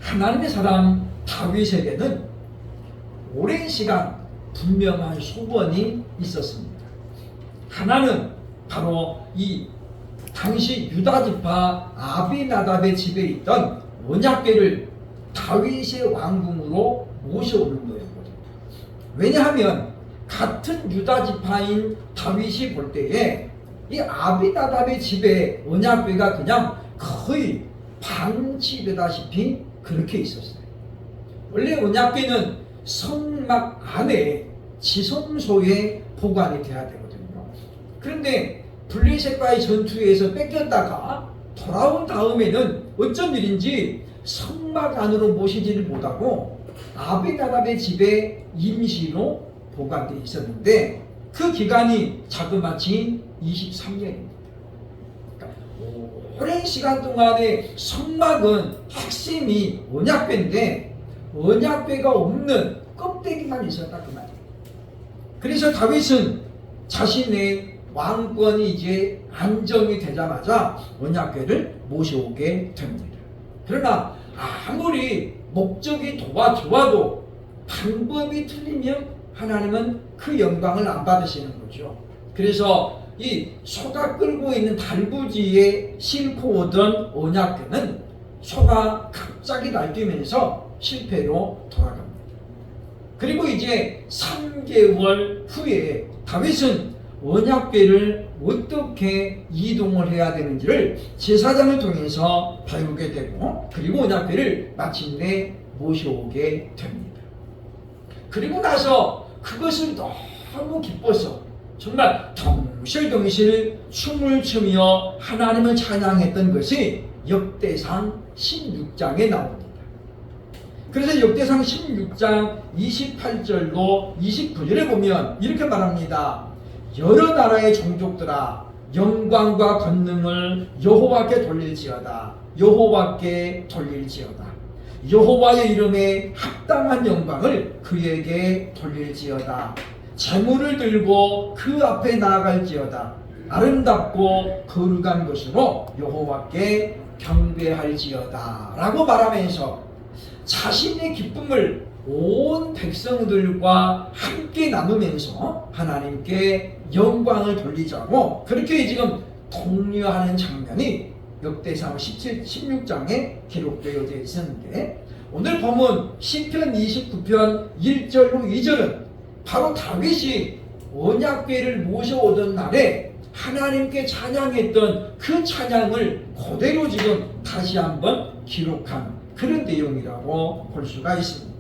하나님의 사람 다윗에게는 오랜 시간 분명한 소원이 있었습니다. 하나는 바로 이 당시 유다 지파 아비나답의 집에 있던 언약궤를 다윗의 왕궁으로 모셔오는 거였거든요. 왜냐하면 같은 유다 지파인 다윗이 볼 때에 이 아비나답의 집에 언약궤가 그냥 거의 방치되다시피 그렇게 있었어요. 원래 언약궤는 성막 안에 지성소에 보관이 돼야 되거든요. 그런데 블레셋과의 전투에서 뺏겼다가 돌아온 다음에는 어쩐 일인지 성막 안으로 모시지를 못하고 아비나답의 집에 임시로 보관되어 있었는데 그 기간이 자그마치 23년입니다. 그러니까 오랜 시간 동안에 성막은 핵심이 언약궤인데 언약궤가 없는 껍데기만 있었다 그 말이에요. 그래서 다윗은 자신의 왕권이 이제 안정이 되자마자 언약궤를 모셔오게 됩니다. 그러나 아무리 목적이 좋아도 방법이 틀리면 하나님은 그 영광을 안 받으시는 거죠. 그래서 이 소가 끌고 있는 달구지에 싣고 오던 언약궤는 소가 갑자기 날뛰면서 실패로 돌아갑니다. 그리고 이제 3개월 후에 다윗은 언약궤를 어떻게 이동을 해야 되는지를 제사장을 통해서 배우게 되고 그리고 언약궤를 마침내 모셔오게 됩니다. 그리고 나서 그것을 너무 기뻐서 정말 덩실덩실 춤을 추며 하나님을 찬양했던 것이 역대상 16장에 나옵니다. 그래서 역대상 16장 28절로 29절에 보면 이렇게 말합니다. 여러 나라의 종족들아 영광과 권능을 여호와께 돌릴지어다. 여호와께 돌릴지어다. 여호와의 이름에 합당한 영광을 그에게 돌릴지어다. 재물을 들고 그 앞에 나아갈지어다. 아름답고 거룩한 것으로 여호와께 경배할지어다 라고 말하면서 자신의 기쁨을 온 백성들과 함께 나누면서 하나님께 영광을 돌리자고 그렇게 지금 독려하는 장면이 역대상 16장에 기록되어 있었는데 오늘 본문 시편 29편 1절로 2절은 바로 다윗이 언약궤를 모셔오던 날에 하나님께 찬양했던 그 찬양을 그대로 지금 다시 한번 기록한 그런 내용이라고 볼 수가 있습니다.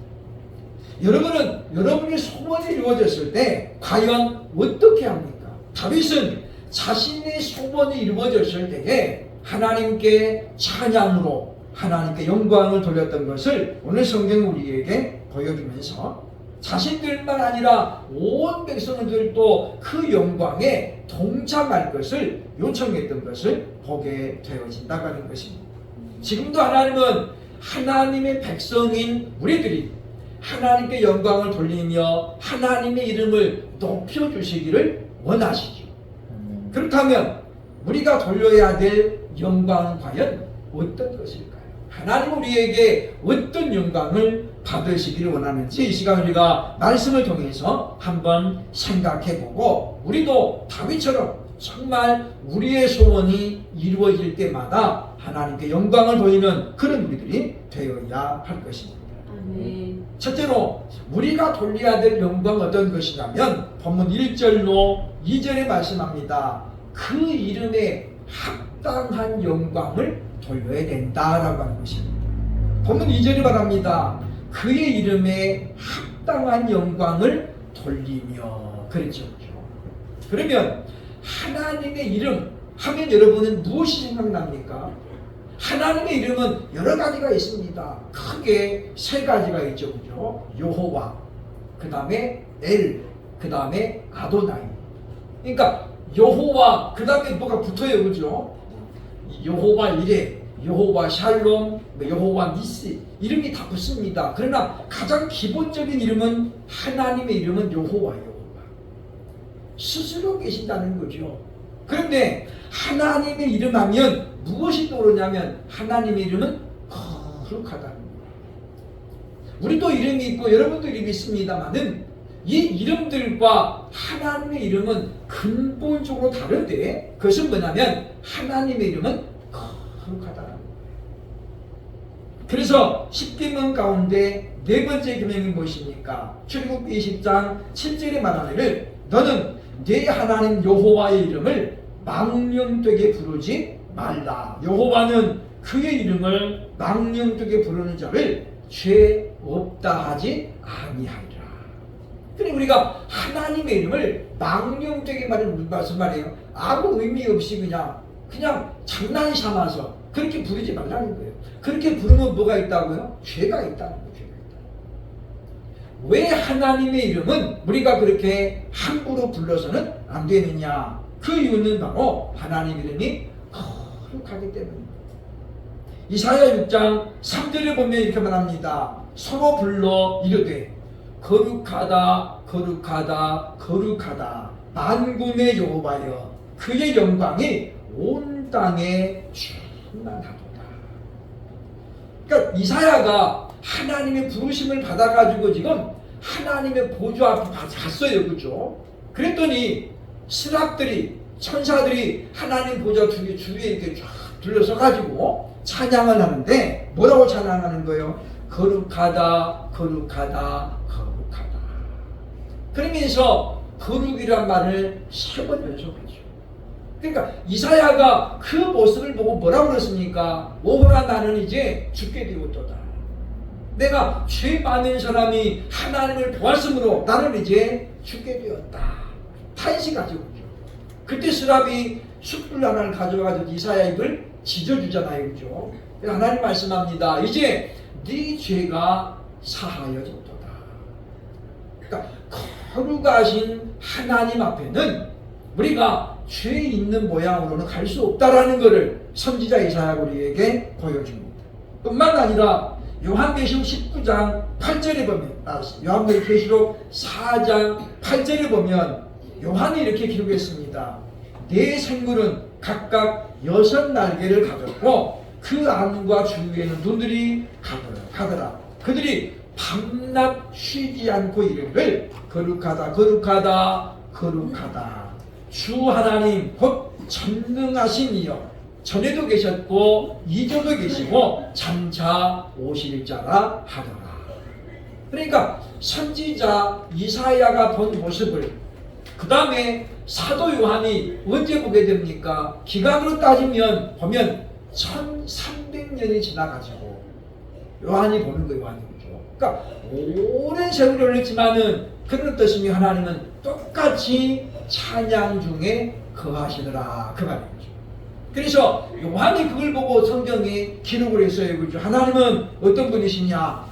여러분은 여러분의 소원이 이루어졌을 때 과연 어떻게 합니까? 다윗은 자신의 소원이 이루어졌을 때에 하나님께 찬양으로 하나님께 영광을 돌렸던 것을 오늘 성경 우리에게 보여주면서 자신들만 아니라 온 백성들도 그 영광에 동참할 것을 요청했던 것을 보게 되어진다고 하는 것입니다. 지금도 하나님은 하나님의 백성인 우리들이 하나님께 영광을 돌리며 하나님의 이름을 높여주시기를 원하시죠. 그렇다면 우리가 돌려야 될 영광은 과연 어떤 것일까요? 하나님 우리에게 어떤 영광을 받으시기를 원하는지 이 시간 우리가 말씀을 통해서 한번 생각해보고 우리도 다윗처럼 정말 우리의 소원이 이루어질 때마다 하나님께 영광을 돌리는 그런 우리들이 되어야 할 것입니다. 아멘. 첫째로 우리가 돌려야 될 영광은 어떤 것이냐면 본문 1절로 2절에 말씀합니다. 그 이름에 합당한 영광을 돌려야 된다라고 하는 것입니다. 본문 2절이 말합니다. 그의 이름에 합당한 영광을 돌리며 그랬죠. 그러면 하나님의 이름 하면 여러분은 무엇이 생각납니까? 하나님의 이름은 여러 가지가 있습니다. 크게 세 가지가 있죠. 그죠? 여호와, 그 다음에 엘, 그 다음에 아도나이. 그러니까 여호와, 그 다음에 뭐가 붙어요. 그죠? 여호와 이레, 여호와 샬롬, 여호와 니시 이름이 다 붙습니다. 그러나 가장 기본적인 이름은 하나님의 이름은 여호와예요. 스스로 계신다는 거죠. 그런데 하나님의 이름 하면 무엇이 떠오르냐면 하나님의 이름은 거룩하다는 거예요. 우리도 이름이 있고 여러분도 이름이 있습니다만은 이 이름들과 하나님의 이름은 근본적으로 다른데, 그것은 뭐냐면 하나님의 이름은 거룩하다라는 거예요. 그래서 10계명 가운데 네 번째 계명이 무엇입니까? 출애굽기 20장 7절에 말하기를 너는 네 하나님 여호와의 이름을 망령되게 부르지 말라. 여호와는 그의 이름을 망령되게 부르는 자를 죄 없다 하지 아니하리라. 그러니까 우리가 하나님의 이름을 망령되게 말하는 무슨 말이에요? 아무 의미 없이 그냥 장난 삼아서 그렇게 부르지 말라는 거예요. 그렇게 부르면 뭐가 있다고요? 죄가 있다는 거예요. 죄가 있다. 왜 하나님의 이름은 우리가 그렇게 함부로 불러서는 안 되느냐? 그 이유는 바로 하나님 이름이 거룩하기 때문입니다. 이사야 6장 3절에 보면 이렇게 말합니다. 서로 불러 이르되 거룩하다 거룩하다 거룩하다 만군의 여호와여 그의 영광이 온 땅에 충만하도다. 그러니까 이사야가 하나님의 부르심을 받아가지고 지금 하나님의 보좌 앞에 갔어요. 그죠? 그랬더니 스락들이 천사들이 하나님 보좌 주위에 이렇게 쫙 둘러서가지고 찬양을 하는데 뭐라고 찬양하는 거예요? 거룩하다 거룩하다 거룩하다. 그러면서 거룩이란 말을 3번 연속했죠. 그러니까 이사야가 그 모습을 보고 뭐라고 그랬습니까? 오호라 나는 이제 죽게 되었도다. 내가 죄 많은 사람이 하나님을 보았으므로 나는 이제 죽게 되었다. 탄식하죠. 그때 스랍이 숯불 하나를 가져가지고 이사야 입을 지져주잖아요. 그죠? 하나님 말씀합니다. 이제 네 죄가 사하여졌도다. 그러니까 거룩하신 하나님 앞에는 우리가 죄 있는 모양으로는 갈 수 없다라는 것을 선지자 이사야가 우리에게 보여줍니다. 뿐만 아니라 요한계시록 19장 8절에 보면 요한계시록 4장 8절에 보면 요한이 이렇게 기록했습니다. 네 생물은 각각 6날개를 가졌고 그 안과 주위에는 눈들이 가더라. 그들이 밤낮 쉬지 않고 이르기를 거룩하다 거룩하다 거룩하다 주 하나님 곧 전능하신 이여 전에도 계셨고 이전도 계시고 장차 오실 자라 하더라. 그러니까 선지자 이사야가 본 모습을 그 다음에 사도 요한이 언제 보게 됩니까? 기간으로 따지면 보면 1300년이 지나가지고 요한이 보는 거예요. 요한이 보죠. 그러니까 오랜 세월이 흘렀지만은 그런 뜻이며 하나님은 똑같이 찬양 중에 거하시더라 그 말이죠. 그래서 요한이 그걸 보고 성경에 기록을 했어요. 그죠? 하나님은 어떤 분이시냐?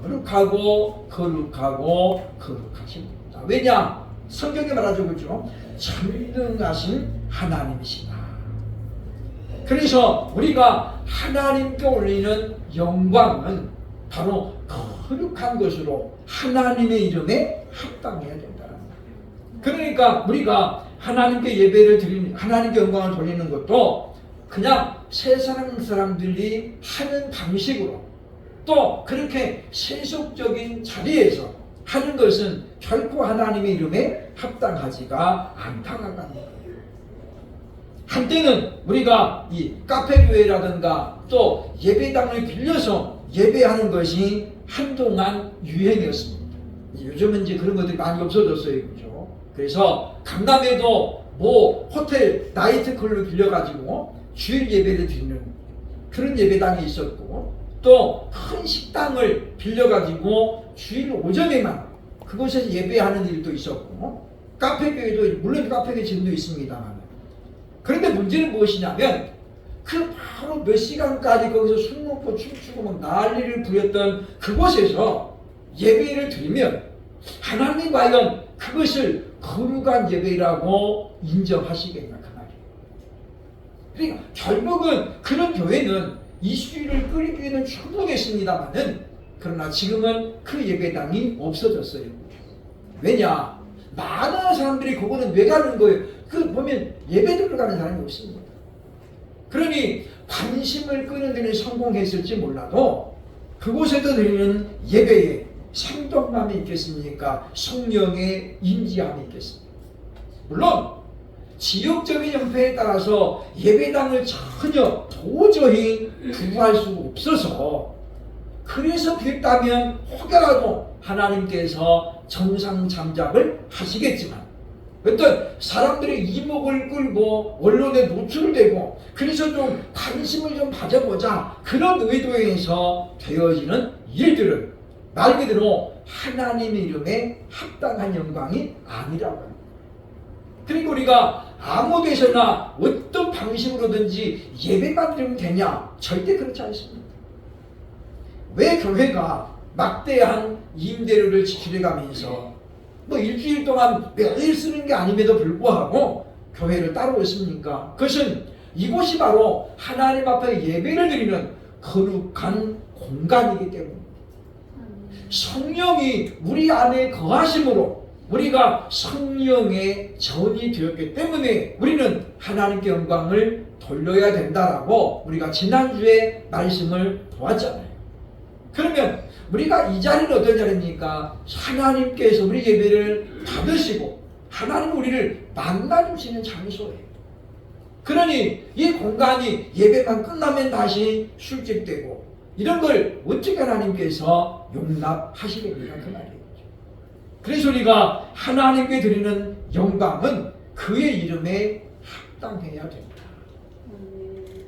거룩하고 거룩하고 거룩하십니다. 왜냐? 성경에 말하죠. 그죠? 전능하신 하나님이시다. 그래서 우리가 하나님께 올리는 영광은 바로 거룩한 것으로 하나님의 이름에 합당해야 된다는 거예요. 그러니까 우리가 하나님께 예배를 드리는, 하나님께 영광을 돌리는 것도 그냥 세상 사람들이 하는 방식으로 또 그렇게 세속적인 자리에서 하는 것은 결코 하나님의 이름에 합당하지가 않다는 거예요. 한때는 우리가 이 카페교회라든가 또 예배당을 빌려서 예배하는 것이 한동안 유행이었습니다. 요즘은 이제 그런 것들이 많이 없어졌어요. 그죠? 그래서 강남에도 뭐 호텔 나이트클럽을 빌려가지고 주일 예배를 드리는 그런 예배당이 있었고 또 큰 식당을 빌려가지고 주일 오전에만 그곳에서 예배하는 일도 있었고 카페교회도 물론 카페교회 지금도 있습니다만 그런데 문제는 무엇이냐면 그 바로 몇 시간까지 거기서 술 먹고 춤추고 막 난리를 부렸던 그곳에서 예배를 드리면 하나님 과연 그것을 거룩한 예배라고 인정하시겠나 그 말이에요. 그러니까 결국은 그런 교회는 이슈를 끌기 위해는 충분했습니다만은 그러나 지금은 그 예배당이 없어졌어요. 왜냐? 많은 사람들이 그거는 왜 가는 거예요? 그 보면 예배 들으러 가는 사람이 없습니다. 그러니 관심을 끄는 데는 성공했을지 몰라도 그곳에서 드리는 예배에 생동감이 있겠습니까? 성령의 임재함이 있겠습니까? 물론 지역적인 형편에 따라서 예배당을 전혀 도저히 구할 수 없어서, 그래서 그랬다면 혹여라도 하나님께서 정상 참작을 하시겠지만, 어떤 사람들의 이목을 끌고 언론에 노출되고 그래서 좀 관심을 좀 가져보자, 그런 의도에서 되어지는 일들은 말 그대로 하나님의 이름에 합당한 영광이 아니라고 합니다. 그리고 우리가 아무 데서나 어떤 방식으로든지 예배만 드리면 되냐? 절대 그렇지 않습니다. 왜 교회가 막대한 임대료를 지출해가면서 뭐 일주일 동안 매일 쓰는 게 아님에도 불구하고 교회를 따로 있습니까? 그것은 이곳이 바로 하나님 앞에 예배를 드리는 거룩한 공간이기 때문입니다. 성령이 우리 안에 거하심으로 우리가 성령의 전이 되었기 때문에 우리는 하나님께 영광을 돌려야 된다라고 우리가 지난주에 말씀을 보았잖아요. 그러면 우리가 이 자리는 어떤 자리입니까? 하나님께서 우리 예배를 받으시고 하나님 우리를 만나주시는 장소예요. 그러니 이 공간이 예배만 끝나면 다시 술집되고 이런 걸 어떻게 하나님께서 용납하시겠느냐 그 말이에요. 그래서 우리가 하나님께 드리는 영광은 그의 이름에 합당해야 됩니다.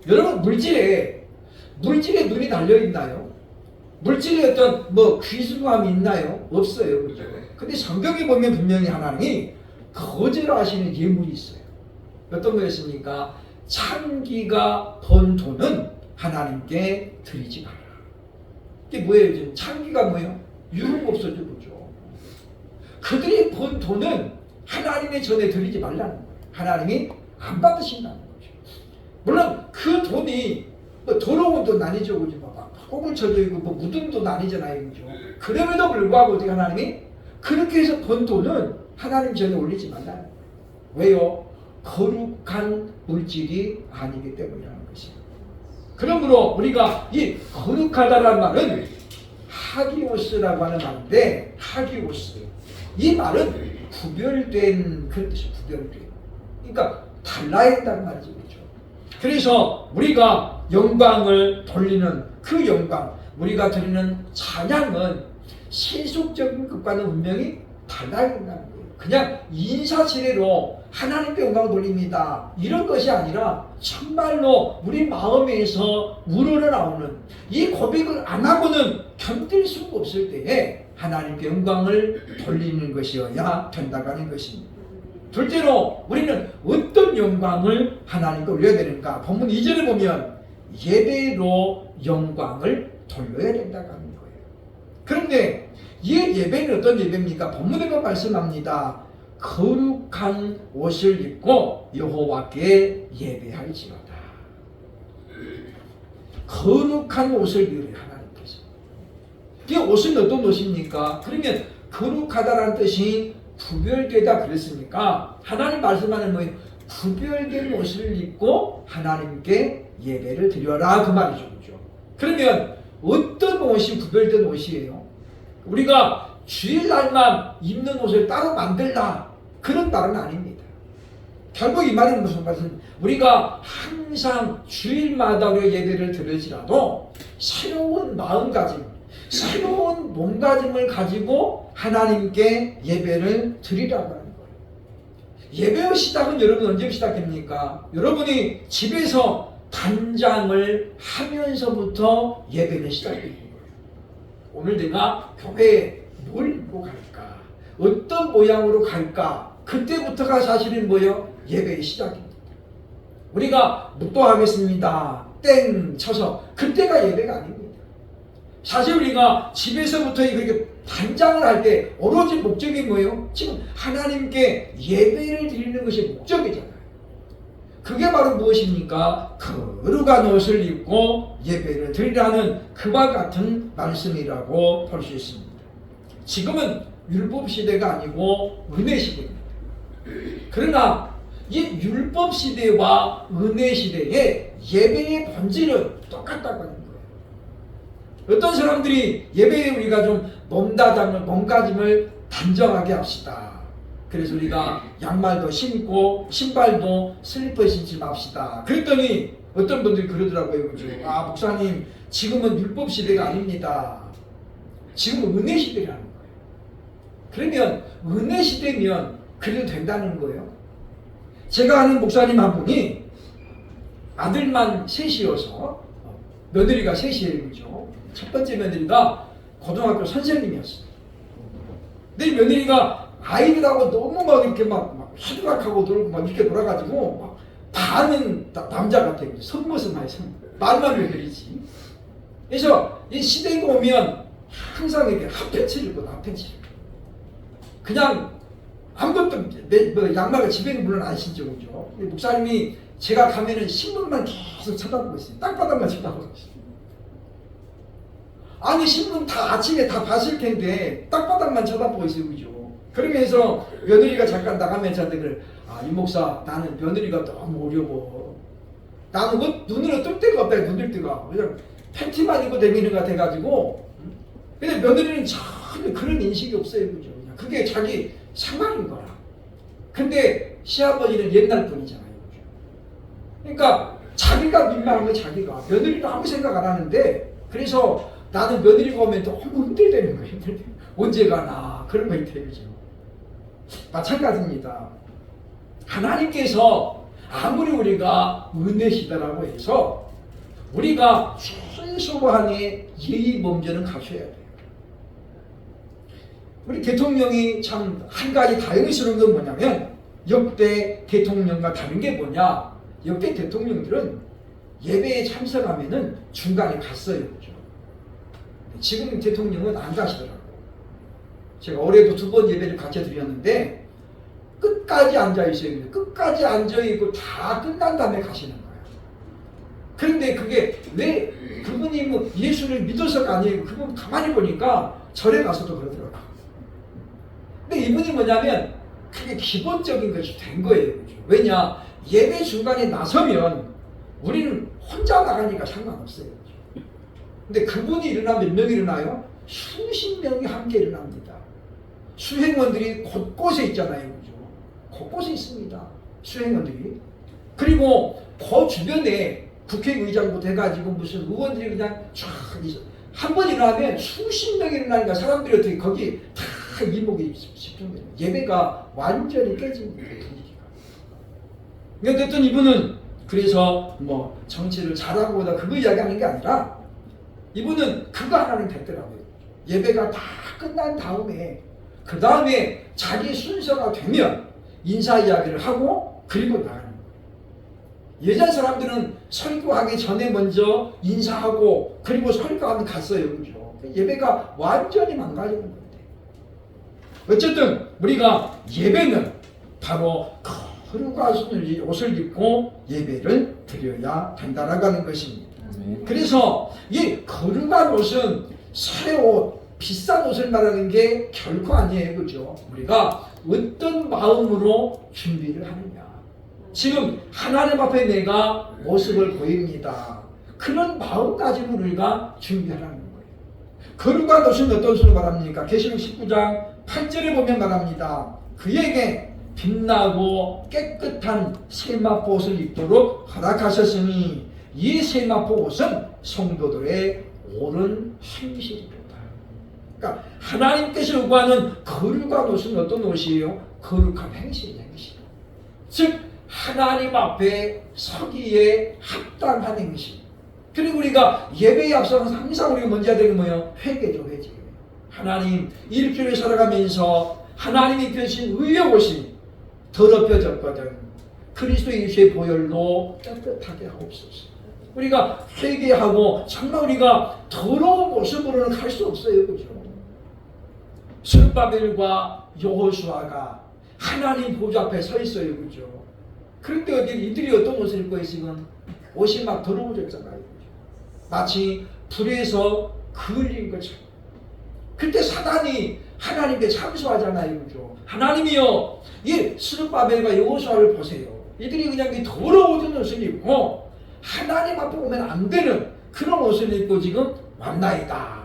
여러분 물질에 눈이 달려있나요? 물질에 어떤 귀중함이 있나요? 없어요. 그죠? 근데 성경에 보면 분명히 하나님이 거절하시는 예물이 있어요. 어떤 거였습니까? 창기가 번 돈은 하나님께 드리지 마라. 이게 뭐예요? 지금 창기가 뭐예요? 유흥업소죠. 그죠? 그들이 번 돈은 하나님의 전에 드리지 말라는 거예요. 하나님이 안 받으신다는 거죠. 물론 그 돈이 더러운 돈 아니죠. 그죠? 꼬불 쳐져 있고 묻은 돈 아니잖아요. 그죠? 그럼에도 불구하고 어떻게 하나님이 그렇게 해서 번 돈은 하나님 전에 올리지 말라는 거예요. 왜요? 거룩한 물질이 아니기 때문이라는 것이에요. 그러므로 우리가 이 거룩하다라는 말은 하기오스라고 하는 말인데, 하기오스 이 말은 구별된 그런 뜻이에요. 구별된. 그러니까 달라야 된다는 말이죠. 그렇죠? 그래서 우리가 영광을 돌리는 그 영광, 우리가 드리는 찬양은 세속적인 것과는 분명히 달라야 된다는 거예요. 그냥 인사치레로 하나님께 영광을 돌립니다, 이런 것이 아니라 정말로 우리 마음에서 우러나오는 이 고백을 안 하고는 견딜 수가 없을 때에 하나님께 영광을 돌리는 것이어야 된다고 하는 것입니다. 둘째로 우리는 어떤 영광을 하나님께 올려야 되는가? 본문 2절에 보면 예배로 영광을 돌려야 된다고 하는 거예요. 그런데 이 예배는 어떤 예배입니까? 본문에도 말씀합니다. 거룩한 옷을 입고 여호와께 예배할지어다. 거룩한 옷을 입으래 하나님께서. 이 옷은 어떤 옷입니까? 그러면 거룩하다라는 뜻이 구별되다 그랬습니까? 하나님 말씀하는 뭐예요? 구별된 옷을 입고 하나님께 예배를 드려라 그 말이죠. 그렇죠? 그러면 어떤 옷이 구별된 옷이에요? 우리가 주일날만 입는 옷을 따로 만들라 그런 말은 아닙니다. 결국 이 말은 무슨 말씀? 우리가 항상 주일마다 예배를 드릴지라도 새로운 마음가짐, 새로운 몸가짐을 가지고 하나님께 예배를 드리라고 하는 거예요. 예배의 시작은 여러분 언제 시작합니까? 여러분이 집에서 단장을 하면서부터 예배는 시작되는 거예요. 오늘 내가 교회에 뭘 입고 갈까? 어떤 모양으로 갈까? 그때부터가 사실은 뭐예요? 예배의 시작입니다. 우리가 묵도하겠습니다 땡 쳐서 그때가 예배가 아닙니다. 사실 우리가 집에서부터 이렇게 단장을 할 때 오로지 목적이 뭐예요? 지금 하나님께 예배를 드리는 것이 목적이잖아요. 그게 바로 무엇입니까? 거룩한 옷을 입고 예배를 드리라는 그와 같은 말씀이라고 볼 수 있습니다. 지금은 율법 시대가 아니고 은혜 시대입니다. 그러나 이 율법 시대와 은혜 시대의 예배의 본질은 똑같다고 하는 거예요. 어떤 사람들이 예배에 우리가 좀 몸가짐을 단정하게 합시다. 그래서 우리가 양말도 신고 신발도 슬리퍼 신지 맙시다. 그랬더니 어떤 분들이 그러더라고요. 그죠? 아, 목사님, 지금은 율법 시대가 아닙니다. 지금은 은혜 시대라는 거예요. 그러면 은혜 시대면 그래도 된다는 거예요. 제가 아는 목사님 한 분이 아들만 셋이어서 며느리가 셋이에요. 그죠? 첫 번째 며느리가 고등학교 선생님이었어요. 근데 며느리가 아이들하고 너무 막 이렇게 막 하드락하고 놀고 막 이렇게 놀아가지고 막 반은 남자 같아요. 선모습 많이 말만 며느리지. 그래서 이 시대가 오면 항상 이렇게 핫팬츠를 입고 핫팬츠. 그냥 아무것도 양말을 집에는 물론 안 신죠. 그죠? 목사님이 제가 가면은 신문만 계속 쳐다보고 있어요. 땅바닥만 쳐다보고 있어요. 아니, 신문 다 아침에 다 봤을 텐데 땅바닥만 쳐다보고 있어요. 그죠? 그러면서 며느리가 잠깐 나가면 저한테 그래. 아, 이 목사, 나는 며느리가 너무 어려워. 나는 뭐 눈으로 뜰 데가 없다. 눈을 뜨가. 그냥 팬티만 입고 다니는 것 같아가지고. 근데 며느리는 전혀 그런 인식이 없어요. 그죠? 그냥 그게 자기 생활인 거라. 근데 시아버지는 옛날 분이잖아요. 그죠? 그러니까 자기가 민망한 거 자기가. 며느리도 아무 생각 안 하는데, 그래서 나는 며느리가 오면 너무 힘들다는 거예요. 언제 가나. 그런 거 있대요. 그죠? 마찬가지입니다. 하나님께서 아무리 우리가 은혜 시대라고 해서 우리가 최소한의 예의 범죄는 갖춰야 돼요. 우리 대통령이 참 한 가지 다행스러운 건 뭐냐면, 역대 대통령과 다른 게 뭐냐, 역대 대통령들은 예배에 참석하면은 중간에 갔어요. 그죠? 지금 대통령은 안 가시더라고요. 제가 올해도 2번 예배를 같이 드렸는데 끝까지 앉아있어요. 끝까지 앉아있고 다 끝난 다음에 가시는 거예요. 그런데 그게 왜 그분이 뭐 예수를 믿어서가 아니고 그분 가만히 보니까 절에 가서도 그러더라고요. 근데 이분이 뭐냐면 그게 기본적인 것이 된 거예요. 그죠? 왜냐? 예배 중간에 나서면 우리는 혼자 나가니까 상관없어요. 그죠? 근데 그분이 일어나면 몇 명이 일어나요? 수십 명이 함께 일어납니다. 수행원들이 곳곳에 있잖아요. 그죠? 곳곳에 있습니다. 수행원들이. 그리고 그 주변에 국회의장부터 해가지고 무슨 의원들이 그냥 쫙 있어. 한 번 일어나면 수십 명이 일어나니까 사람들이 어떻게 거기 다 이목이 집중돼요. 예배가 완전히 깨집니다. 그런데 어떤 이분은 그래서 뭐 정치를 잘하고 보다 그거 이야기하는 게 아니라 이분은 그거 하나는 됐더라고요. 예배가 다 끝난 다음에 그 다음에 자기 순서가 되면 인사 이야기를 하고 그리고 나가는 거예요. 예전 사람들은 설교하기 전에 먼저 인사하고 그리고 설교하면 갔어요. 그죠? 예배가 완전히 망가지는 건데. 어쨌든 우리가 예배는 바로 거룩한 옷을 입고 예배를 드려야 된다라는 것입니다. 그래서 이 거룩한 옷은 새 옷, 비싼 옷을 말하는 게 결코 아니에요. 그죠? 우리가 어떤 마음으로 준비를 하느냐. 지금 하나님 앞에 내가 모습을 보입니다. 그런 마음가짐으로 우리가 준비하라는 거예요. 거룩한 옷은 어떤 것으로 말합니까? 계시록 19장 8절에 보면 말합니다. 그에게 빛나고 깨끗한 세마포 옷을 입도록 허락하셨으니 이 세마포 옷은 성도들의 옳은 행실이다. 그러니까 하나님께서 요구하는 거룩한 옷은 어떤 옷이에요? 거룩한 행실이에요. 행실. 즉 하나님 앞에 서기에 합당한 행실. 그리고 우리가 예배에 앞서서 항상 우리가 먼저 해야 되는 게 뭐예요? 회개죠. 회개. 하나님 일주일 살아가면서 하나님이 펴신 의의 옷이 더럽혀졌거든. 그리스도 예수의 보혈로 깨끗하게 하옵소서. 우리가 회개하고 정말 우리가 더러운 모습으로는 갈 수 없어요. 그죠? 스룹바벨과 여호수아가 하나님 보좌 앞에 서 있어요. 그죠? 그런데 이들이 어떤 옷을 입고 있으면 옷이 막 더러워졌잖아요. 마치 불에서 그을린 것처럼. 그때 사단이 하나님께 참소하잖아요. 그죠? 하나님이여, 이 스룹바벨과 여호수아를 보세요. 이들이 그냥 이 더러워진 옷을 입고 하나님 앞에 오면 안 되는 그런 옷을 입고 지금 왔나이다.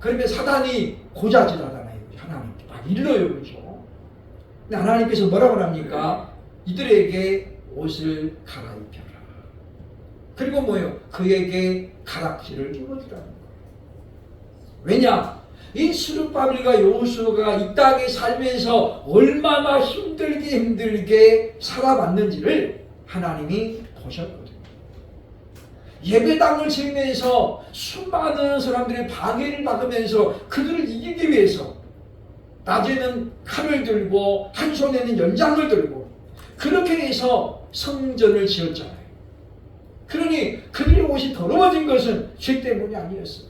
그러면 사단이 고자질하잖아요. 하나님께 막 일러요. 그죠? 근데 하나님께서 뭐라고 합니까? 이들에게 옷을 갈아입혀라. 그리고 뭐예요? 그에게 가락지를 입어주라는 거예요. 왜냐? 이 스룹바벨과 여호수아가 이 땅에 살면서 얼마나 힘들게 살아왔는지를 하나님이 보셨거든요. 예배당을 지으면서 수많은 사람들의 방해를 받으면서 그들을 이기기 위해서 낮에는 칼을 들고 한 손에는 연장을 들고 그렇게 해서 성전을 지었잖아요. 그러니 그들의 옷이 더러워진 것은 죄 때문이 아니었어요.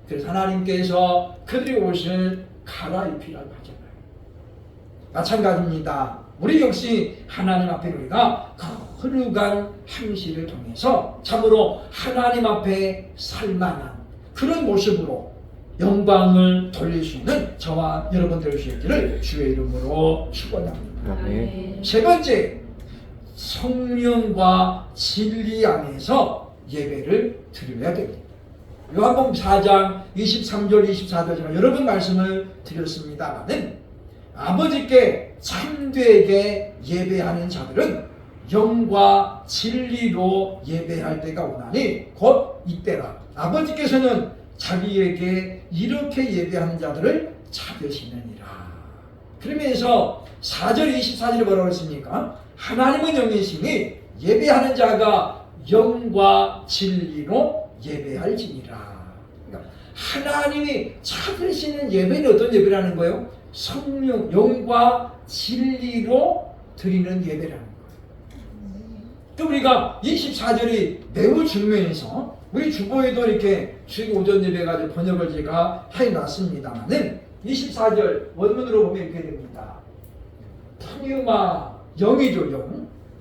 그래서 하나님께서 그들의 옷을 갈아입히라고 하잖아요. 마찬가지입니다. 우리 역시 하나님 앞에 우리가 거룩한 행실을 통해서 참으로 하나님 앞에 살만한 그런 모습으로 영광을 돌릴 수 있는 저와 여러분 될 수 있기를 주의 이름으로 축원합니다. 아멘. 세 번째, 성령과 진리 안에서 예배를 드려야 됩니다. 요한복음 4장 23절 24절 제가 여러 번 말씀을 드렸습니다마는 아버지께 참되게 예배하는 자들은 영과 진리로 예배할 때가 오나니 곧 이때라. 아버지께서는 자기에게 이렇게 예배하는 자들을 찾으시느니라. 그러면서 4절 24절에 뭐라고 했습니까? 하나님은 영이시니 예배하는 자가 영과 진리로 예배할지니라. 그러니까 하나님이 찾으시는 예배는 어떤 예배라는 거예요? 성령, 영과 진리로 드리는 예배라는 거예요. 또 우리가 24절이 매우 중요해서 우리 주보에도 이렇게 주일 오전 예배 가지고 번역을 제가 해놨습니다만은 24절 원문으로 보면 이렇게 됩니다. 푸뉴마 영이죠.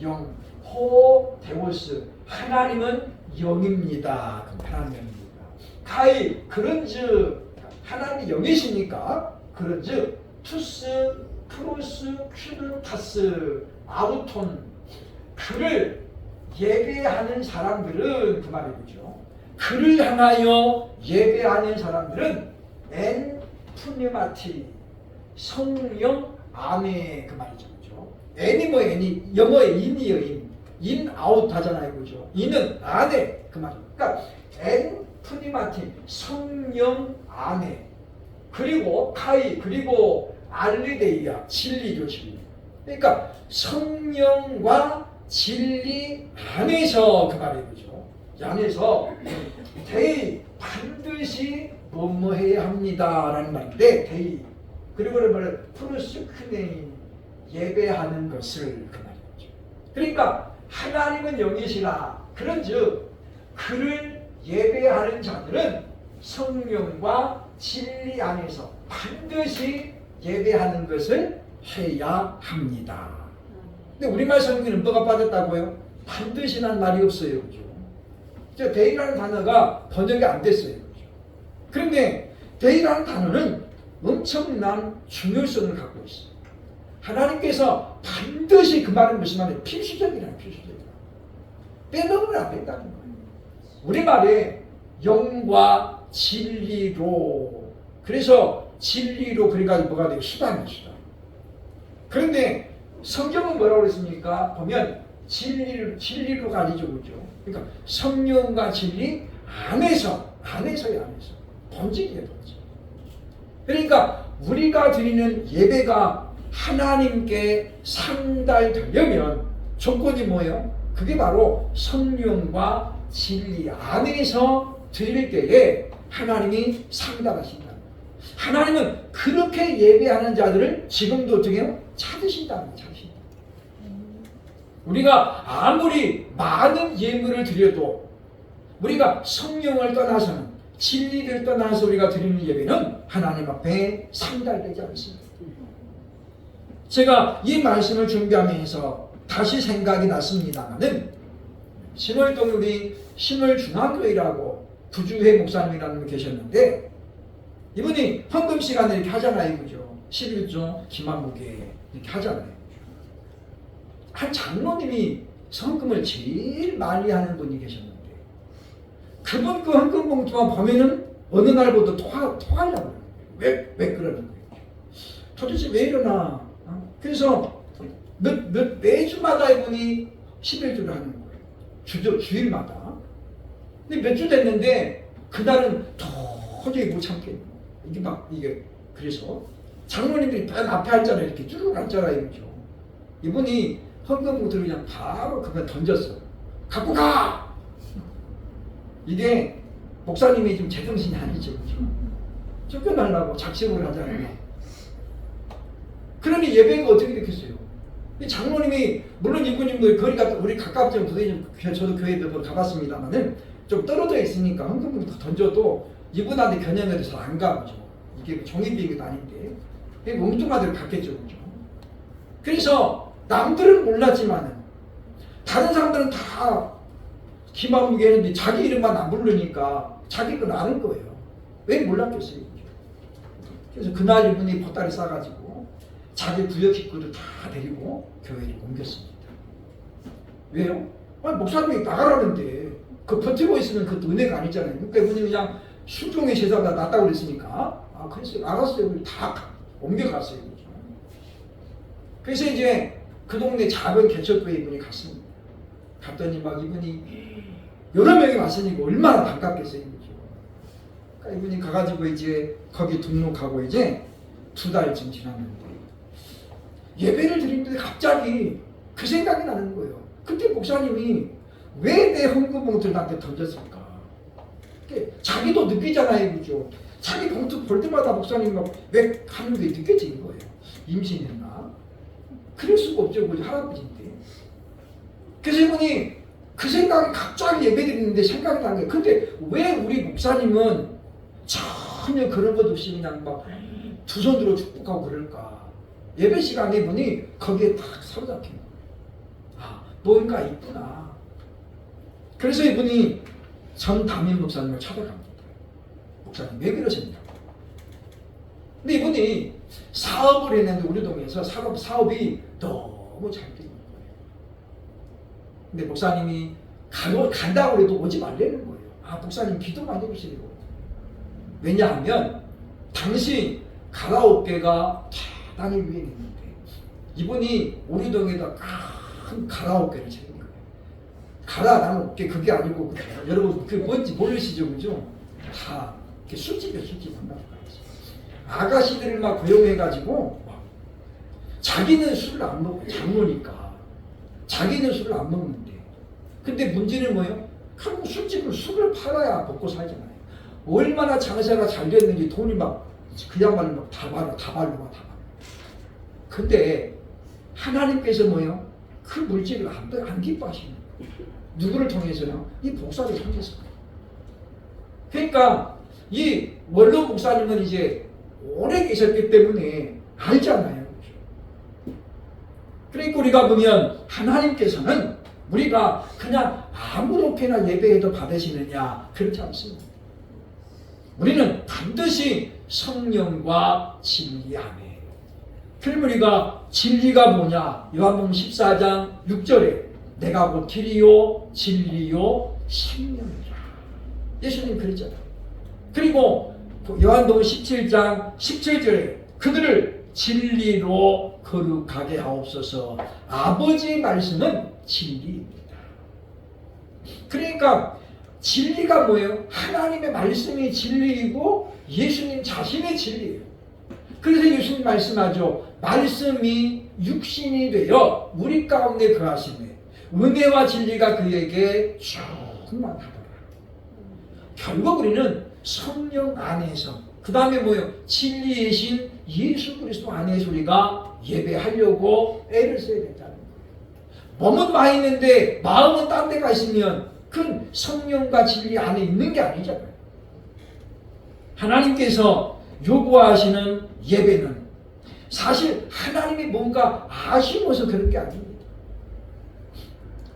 영. 호 데오스 하나님은 영입니다. 하나님 영입니다. 카이 그런즉 하나님이 영이시니까 그런즉 투스 프로스 큐르타스 아우톤 그를 예배하는 사람들은 그 말이죠. 그를 향하여 예배하는 사람들은 엔 푸뉴마티 성령 안에 그 말이죠. 그죠? 엔이 뭐 엔이 영어의 인이에요. 인 아웃 하잖아요. 그죠? 인은 안에 그 말이에요. 그러니까 엔 푸니마티 성령 안에 그리고 카이 그리고 알리데이아 진리죠. 진리. 그러니까 성령과 진리 안에서 그 말이죠. 안에서 데이 반드시 뭐뭐 해야 합니다라는 말인데 데이 그리고 말을 프로스크네인 예배하는 것을 그 말이죠. 그러니까 하나님은 영이시라. 그런즉 그를 예배하는 자들은 성령과 진리 안에서 반드시 예배하는 것을 해야 합니다. 근데 우리말 성경에는 뭐가 빠졌다고요? 반드시란 말이 없어요. 그죠? 데이라는 단어가 번역이 안 됐어요. 그죠? 그런데 데이라는 단어는 엄청난 중요성을 갖고 있어요. 하나님께서 반드시 그 말은 무슨 말이에요? 필수적이라는 필수적이라. 빼먹으면 안 된다는 거예요. 우리말에 영과 진리로 그래서 진리로 그러니까 뭐가 돼요? 수단이시다. 그런데 성경은 뭐라고 그랬습니까? 보면 진리로 가리죠. 그죠? 그러니까 성령과 진리 안에서야 안에서. 본질이에요, 본질. 그러니까 우리가 드리는 예배가 하나님께 상달되려면 조건이 뭐예요? 그게 바로 성령과 진리 안에서 드릴 때에 하나님이 상달하신다. 하나님은 그렇게 예배하는 자들을 지금도 어떻게 해요? 찾으신다는 거예요. 우리가 아무리 많은 예물을 드려도 우리가 성령을 떠나서는 진리를 떠나서 우리가 드리는 예배는 하나님 앞에 상달되지 않습니다. 제가 이 말씀을 준비하면서 다시 생각이 났습니다만은 신월동 우리 신월중앙교회라고 부주회 목사님이라는 분 계셨는데 이분이 헌금 시간에 이렇게 하잖아요. 그죠? 11조 기만무게 이렇게 하잖아요. 한 장로님이 헌금을 제일 많이 하는 분이 계셨는데 그분 그 헌금 봉투만 보면은 어느 날부터 토하려고 왜 그러는 거예요? 도대체 왜 이러나? 그래서 매주마다 이분이 11주를 하는 거예요. 주일마다. 근데 몇 주 됐는데 그날은 도저히 못 참겠는 거예요. 이게 그래서 장로님들이 맨 앞에 앉잖아요. 이렇게 쭉 앉잖아요. 그죠? 이분이 헌금봉투를 그냥 바로 그걸 던졌어요. 갖고 가! 이게 목사님이 지금 제정신이 아니죠. 그죠? 쫓겨나려고 작심을 하잖아요. 그러니 예배가 어떻게 됐겠어요? 장로님이 물론 이분이 거리가 우리 가깝죠. 저도 교회 몇 번 가봤습니다만은 좀 떨어져 있으니까 헌금봉투 던져도 이분한테 겨냥해도 잘 안 가죠. 이게 종이비행기도 아닌데 엉뚱하게 갔겠죠. 그죠? 그래서 남들은 몰랐지만은 다른 사람들은 다 기만무게 했는데 자기 이름만 안 부르니까 자기 건 아는 거예요. 왜 몰랐겠어요? 그래서 그날 이분이 보따리 싸가지고 자기 구역 식구들 다 데리고 교회를 옮겼습니다. 왜요? 아니 목사님이 나가라는데 그 버티고 있으면 그것도 은혜가 아니잖아요. 그러니까 이분이 그냥 순종의 제사가 낫다고 그랬으니까 그래서 알았어요. 다 옮겨갔어요. 그래서 이제 그 동네 작은 개척교회 이분이 갔습니다. 갔더니 막 이분이 여러 명이 왔으니까 얼마나 반갑겠어요. 그러니까 이분이 가가지고 이제 거기 등록하고 이제 2달쯤 지났는데 예배를 드리는데 갑자기 그 생각이 나는 거예요. 그때 목사님이 왜 내 헌금봉투를 나한테 던졌을까? 자기도 느끼잖아요. 그죠? 자기 봉투 볼 때마다 목사님 막 왜 하는 게 느껴지는 거예요. 임신했나? 그럴 수가 없죠. 우리 할아버지인데. 그래서 이분이 그 생각이 갑자기 예배드리는데 생각이 나는 거예요. 근데 왜 우리 목사님은 전혀 그런 것 없이 그냥 막 두 손 들어 축복하고 그럴까? 예배 시간에 보니 거기에 딱 사로잡힌 거예요. 뭔가 있구나. 그래서 이분이 전 담임 목사님을 찾아갑니다. 목사님 왜 그러십니까? 근데 이분이 사업을 했는데 우리 동네에서 사업이 너무 잘 되는 거예요. 근데 목사님이 간다고 해도 오지 말라는 거예요. 목사님 기도 많이 해주시고. 왜냐하면 당시 가라오케가 대단히 유행했는데 이분이 우리 동네에다 큰 가라오케를 차린 거예요. 가라오케 그게 아니고 여러분 그게 뭔지 모르시죠? 그죠? 다 술집이에요. 술집 한다고. 아가씨들을 막 고용해가지고 자기는 술을 안 먹고 장로니까 자기는 술을 안 먹는데 근데 문제는 뭐예요? 한국 술집은 술을 팔아야 먹고 살잖아요. 얼마나 장사가 잘 됐는지 돈이 막 그야말로 막 다 발로. 근데 하나님께서 뭐예요? 그 물질을 안 기뻐하시는 거예요. 누구를 통해서요? 이 목사를 통해서. 그러니까 이 원로 목사님은 이제 오래 계셨기 때문에 알잖아요. 그러니까 우리가 보면 하나님께서는 우리가 그냥 아무렇게나 예배해도 받으시느냐 그렇지 않습니다. 우리는 반드시 성령과 진리 안에. 그럼 우리가 진리가 뭐냐? 요한복음 14장 6절에 내가 곧 길이요 진리요 생명이라. 예수님 그랬잖아요. 그리고 요한복음 17장 17절에 그들을 진리로 거룩하게 하옵소서. 아버지의 말씀은 진리입니다. 그러니까 진리가 뭐예요? 하나님의 말씀이 진리이고 예수님 자신의 진리예요. 그래서 예수님 말씀하죠. 말씀이 육신이 되어 우리 가운데 거하시네. 은혜와 진리가 그에게 충만하더라. 결국 우리는 성령 안에서 그 다음에 뭐예요? 진리이신 예수 그리스도 안에서 우리가 예배하려고 애를 써야 된다는 거예요. 몸은 와 있는데 마음은 딴 데 가 있으면 그건 성령과 진리 안에 있는 게 아니잖아요. 하나님께서 요구하시는 예배는 사실 하나님이 뭔가 아쉬워서 그런 게 아닙니다.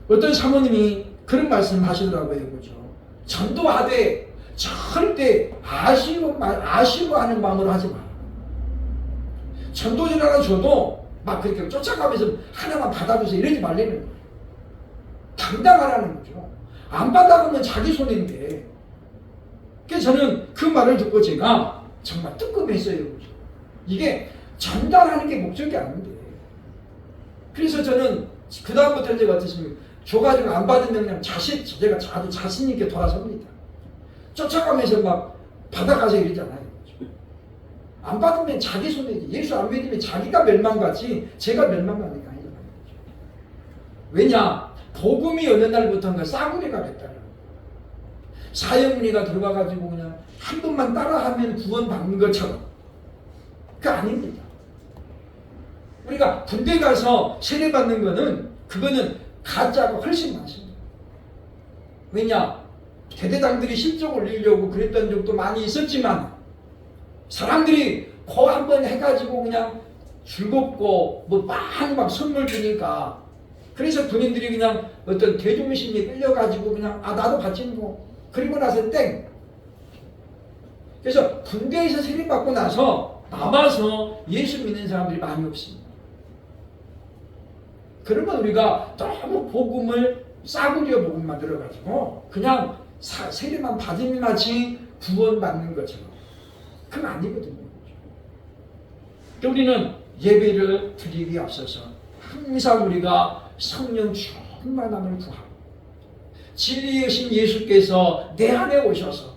어떤 사모님이 그런 말씀 하시더라고요. 그죠? 전도하되 절대 아쉬워하는 마음으로 하지 마. 전도전화를 줘도 막 그렇게 쫓아가면서 하나만 받아주세요 이러지 말라는 거예요. 당당하라는 거죠. 안 받아가면 자기 손인데. 그래서 저는 그 말을 듣고 제가 정말 뜨끔했어요. 이게 전달하는 게 목적이 아닌데. 그래서 저는 그 다음부터 제가 어떻습니까? 줘가지고 안 받으면 그냥 제가 아주 자신 있게 돌아섭니다. 쫓아가면서 막 받아가서 이러잖아요. 안 받으면 자기 손해지. 예수 안 믿으면 자기가 멸망받지 제가 멸망받는 게 아니잖아요. 왜냐? 복음이 어느 날부터인가 싸구려가 됐다는 거예요. 사형문의가 들어가가지고 그냥 한 번만 따라하면 구원받는 것처럼. 그게 아닙니다. 우리가 군대 가서 세례받는 거는 그거는 가짜가 훨씬 많습니다. 왜냐? 대대장들이 실적 올리려고 그랬던 적도 많이 있었지만 사람들이 그 한 번 해가지고 그냥 즐겁고 뭐 많이 막 선물 주니까 그래서 군인들이 그냥 어떤 대중심에 끌려가지고 그냥 나도 받지 뭐 그리고 나서 땡. 그래서 군대에서 세례받고 나서 남아서 예수 믿는 사람들이 많이 없습니다. 그러면 우리가 너무 복음을 싸구려 복음 만들어가지고 그냥 세례만 받으면 마치 구원받는 것처럼 그건 아니거든요. 우리는 예배를 드리기 앞서서 항상 우리가 성령 충만함을 구하고 진리의 신 예수께서 내 안에 오셔서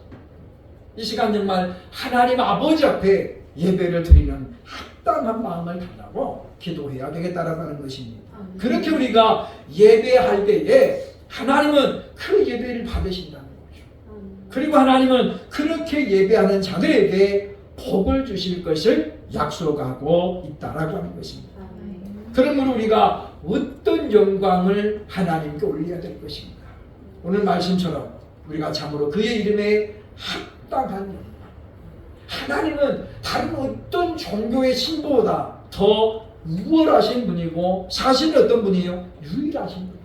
이 시간 정말 하나님 아버지 앞에 예배를 드리는 합당한 마음을 달라고 기도해야 되겠다라고 하는 것입니다. 그렇게 우리가 예배할 때에 하나님은 그 예배를 받으신다는 거죠. 그리고 하나님은 그렇게 예배하는 자들에게 복을 주실 것을 약속하고 있다라고 하는 것입니다. 그러므로 우리가 어떤 영광을 하나님께 올려야 될 것인가. 오늘 말씀처럼 우리가 참으로 그의 이름에 합당한 영광. 하나님은 다른 어떤 종교의 신보다 더 우월하신 분이고 사실은 어떤 분이에요? 유일하신 분.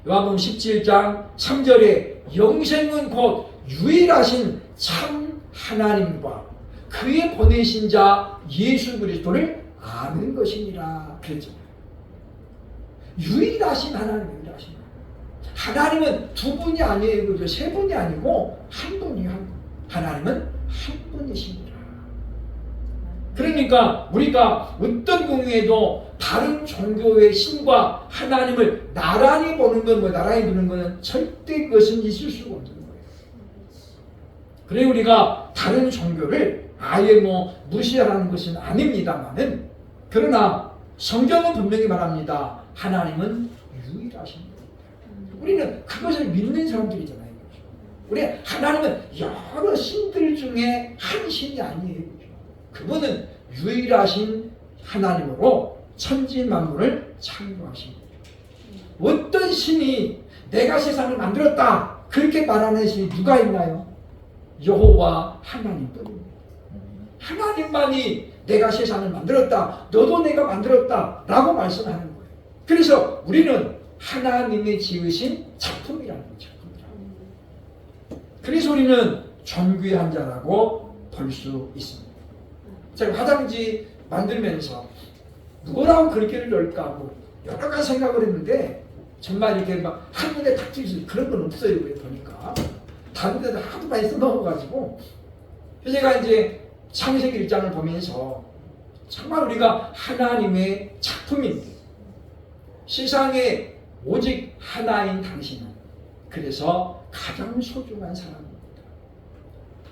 요한복음 17장 3절에 영생은 곧 유일하신 참 하나님과 그의 보내신 자 예수 그리스도를 아는 것이니라 그랬잖아요. 유일하신 하나님, 유일하신 하나님은 두 분이 아니에요. 그죠? 세 분이 아니고 한 분이에요. 한 분. 하나님은 한 분이십니다. 그러니까 우리가 어떤 경우에도 다른 종교의 신과 하나님을 나란히 보는 건 나란히 두는 것은 절대 그것은 있을 수가 없는 거예요. 그래 우리가 다른 종교를 아예 무시하라는 것은 아닙니다만은 그러나 성경은 분명히 말합니다. 하나님은 유일하신 분입니다. 우리는 그것을 믿는 사람들이잖아요. 우리 하나님은 여러 신들 중에 한 신이 아니에요. 그분은 유일하신 하나님으로 천지 만물을 창조하신 거예요. 어떤 신이 내가 세상을 만들었다 그렇게 말하는 신이 누가 있나요? 여호와 하나님뿐입니다. 하나님만이 내가 세상을 만들었다 너도 내가 만들었다 라고 말씀하는 거예요. 그래서 우리는 하나님이 지으신 작품이라는 거죠. 그래서 우리는 존귀한 자라고 볼 수 있습니다. 제가 화장지 만들면서 뭐라고 글귀를 넣을까 여러 가지 생각을 했는데 정말 이렇게 막 한눈에 탁 띄어서 그런 건 없어요. 보니까 다른 데다 하도 많이 써놓아가지고 제가 이제 창세기 1장을 보면서 정말 우리가 하나님의 작품인데 세상에 오직 하나인 당신은 그래서 가장 소중한 사람입니다.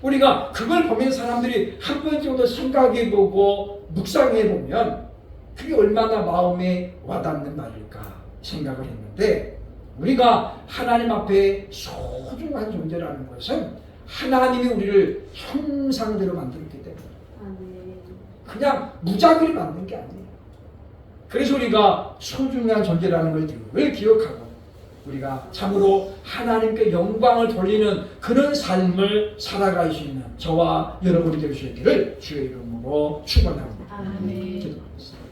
우리가 그걸 보면 사람들이 한 번 정도 생각해보고 묵상해보면 그게 얼마나 마음에 와닿는 말일까 생각을 했는데 우리가 하나님 앞에 소중한 존재라는 것은 하나님이 우리를 형상대로 만들었기 때문에 그냥 무작위로 만든 게 아니에요. 그래서 우리가 소중한 존재라는 걸 늘 기억하고 우리가 참으로 하나님께 영광을 돌리는 그런 삶을 살아갈 수 있는 저와 여러분이 될 수 있기를 주의 이름으로 축원합니다. 아멘. 기도하겠습니다.